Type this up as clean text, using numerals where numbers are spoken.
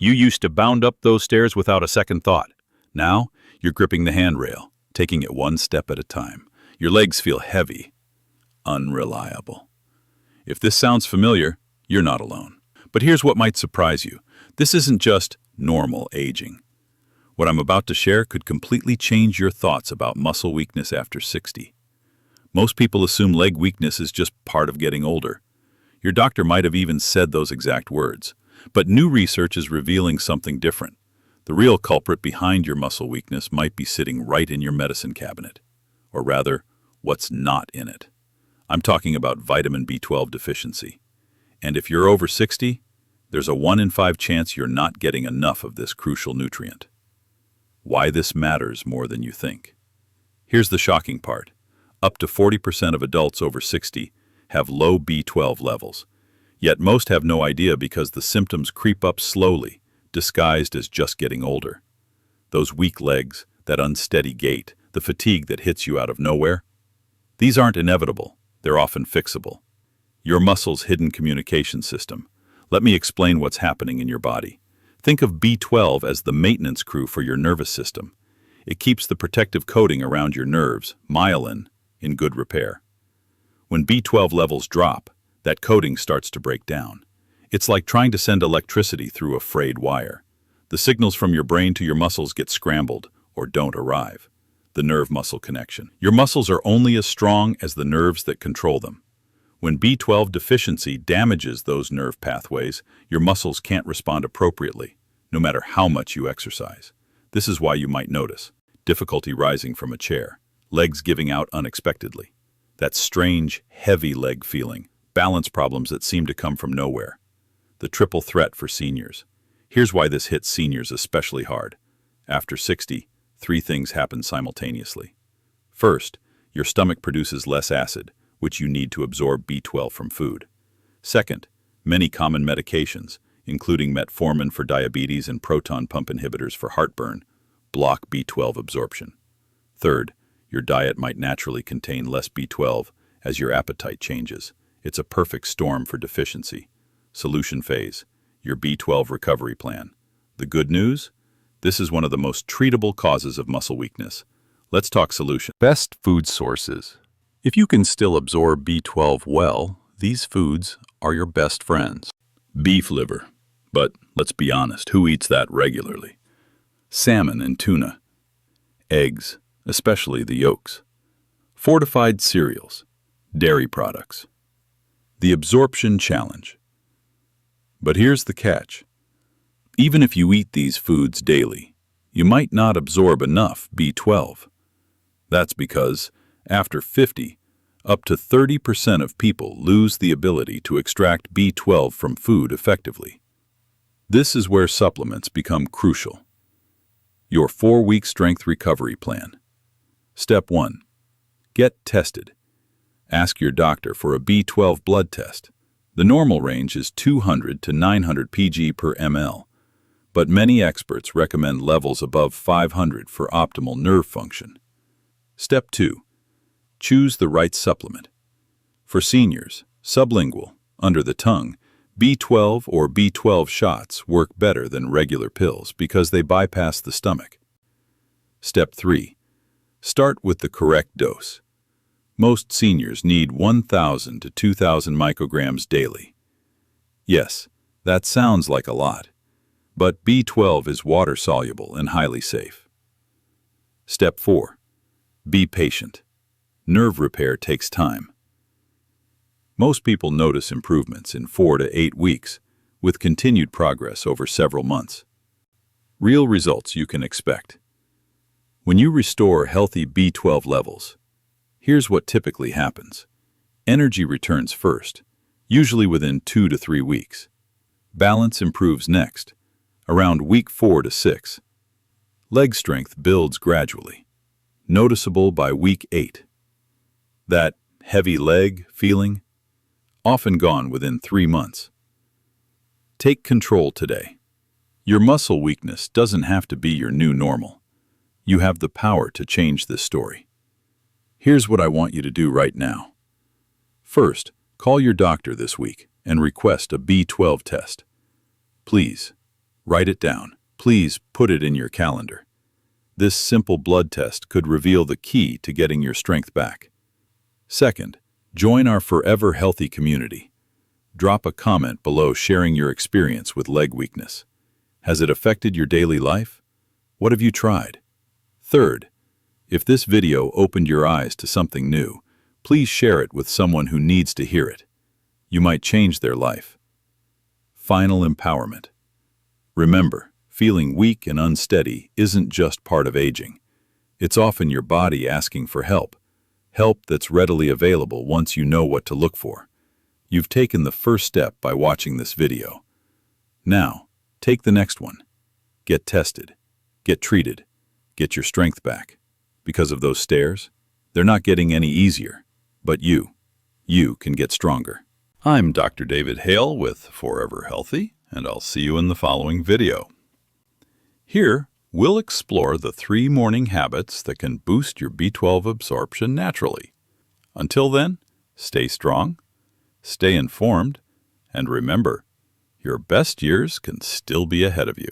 You used to bound up those stairs without a second thought. Now, you're gripping the handrail, taking it one step at a time. Your legs feel heavy, unreliable. If this sounds familiar, you're not alone. But here's what might surprise you. This isn't just normal aging. What I'm about to share could completely change your thoughts about muscle weakness after 60. Most people assume leg weakness is just part of getting older. Your doctor might have even said those exact words. But new research is revealing something different. The real culprit behind your muscle weakness might be sitting right in your medicine cabinet. Or rather, what's not in it. I'm talking about vitamin B12 deficiency. And if you're over 60, there's a 1 in 5 chance you're not getting enough of this crucial nutrient. Why this matters more than you think. Here's the shocking part. Up to 40% of adults over 60 have low B12 levels. Yet most have no idea because the symptoms creep up slowly, disguised as just getting older. Those weak legs, that unsteady gait, the fatigue that hits you out of nowhere. These aren't inevitable, they're often fixable. Your muscle's hidden communication system. Let me explain what's happening in your body. Think of B12 as the maintenance crew for your nervous system. It keeps the protective coating around your nerves, myelin, in good repair. When B12 levels drop, that coating starts to break down. It's like trying to send electricity through a frayed wire. The signals from your brain to your muscles get scrambled or don't arrive. The nerve-muscle connection. Your muscles are only as strong as the nerves that control them. When B12 deficiency damages those nerve pathways, your muscles can't respond appropriately, no matter how much you exercise. This is why you might notice difficulty rising from a chair, legs giving out unexpectedly, that strange, heavy leg feeling, balance problems that seem to come from nowhere. The triple threat for seniors. Here's why this hits seniors especially hard. After 60, 3 things happen simultaneously. First, your stomach produces less acid, which you need to absorb B12 from food. Second, many common medications, including metformin for diabetes and proton pump inhibitors for heartburn, block B12 absorption. Third, your diet might naturally contain less B12 as your appetite changes. It's a perfect storm for deficiency. Solution phase, your B12 recovery plan. The good news? This is one of the most treatable causes of muscle weakness. Let's talk solution. Best food sources. If you can still absorb B12 well, these foods are your best friends. Beef liver. But let's be honest, who eats that regularly? Salmon and tuna. Eggs, especially the yolks. Fortified cereals. Dairy products. The absorption challenge. But here's the catch. Even if you eat these foods daily, you might not absorb enough B12. That's because, after 50, up to 30% of people lose the ability to extract B12 from food effectively. This is where supplements become crucial. Your 4-week strength recovery plan. Step 1. Get tested. Ask your doctor for a B12 blood test. The normal range is 200 to 900 pg per ml, but many experts recommend levels above 500 for optimal nerve function. Step 2. Choose the right supplement. For seniors, sublingual, under the tongue, B12 or B12 shots work better than regular pills because they bypass the stomach. Step 3. Start with the correct dose. Most seniors need 1,000 to 2,000 micrograms daily. Yes, that sounds like a lot, but B12 is water-soluble and highly safe. Step 4. Be patient. Nerve repair takes time. Most people notice improvements in 4 to 8 weeks, with continued progress over several months. Real results you can expect. When you restore healthy B12 levels, here's what typically happens. Energy returns first, usually within 2 to 3 weeks. Balance improves next, around week 4 to 6. Leg strength builds gradually, noticeable by week 8. That heavy leg feeling, often gone within 3 months. Take control today. Your muscle weakness doesn't have to be your new normal. You have the power to change this story. Here's what I want you to do right now. First, call your doctor this week and request a B12 test. Please, Write it down. Please put it in your calendar. This simple blood test could reveal the key to getting your strength back. Second, join our Forever Healthy community. Drop a comment below sharing your experience with leg weakness. Has it affected your daily life? What have you tried? Third, if this video opened your eyes to something new, please share it with someone who needs to hear it. You might change their life. Final empowerment. Remember, feeling weak and unsteady isn't just part of aging. It's often your body asking for help that's readily available once you know what to look for. You've taken the first step by watching this video. Now, take the next one. Get tested. Get treated. Get your strength back. Because of those stairs, they're not getting any easier. But you can get stronger. I'm Dr. David Hale with Forever Healthy, and I'll see you in the following video. Here, we'll explore the 3 morning habits that can boost your B12 absorption naturally. Until then, stay strong, stay informed, and remember, your best years can still be ahead of you.